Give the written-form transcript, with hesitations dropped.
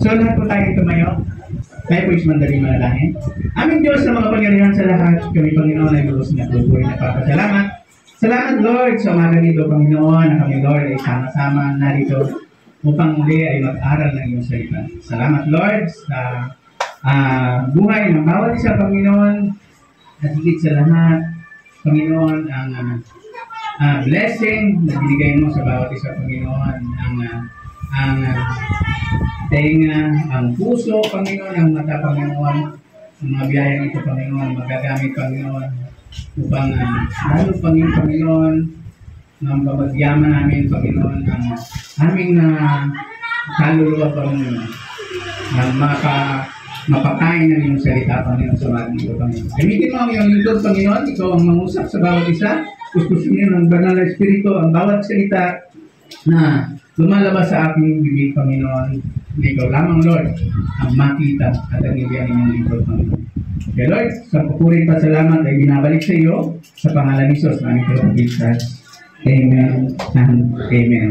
So lahat po tayo tumayo. Tayo po is mandali manalangin. Aming Diyos na mga pangyarihan sa lahat, kami Panginoon ay lubos na tuloy na papasalamat. Salamat Lord sa umaga nito Panginoon na kami Lord ay sama-sama narito upang muli ay mag-aral ng iyong salita. Salamat Lord sa buhay ng bawat isa Panginoon at higit sa lahat Panginoon ang blessing na binigay mo sa bawat isa Panginoon ang tenga, ang puso, Panginoon, ang mata, Panginoon, ang mga biyayang ito, Panginoon, magagamit, Panginoon, upang lalo, Panginoon, ng babagyaman namin, Panginoon, ang aming kaluluwa, Panginoon, na mapakain ng iyong salita, Panginoon, sa mga dito, Panginoon. Gamitin mo ang iyong lingkod, Panginoon, ikaw ang mangusap sa bawat isa, kuskusin ng banal na espiritu, ang bawat salita na lumalabas sa aking bibig, Panginoon. Ikaw lamang, Lord, ang makita at ang ibigay ng lingkod, Panginoon. Okay, Lord, sa pupuri pa salamat ay binabalik sa iyo sa pangalan ni Jesus na aming Panginoon. Amen and amen.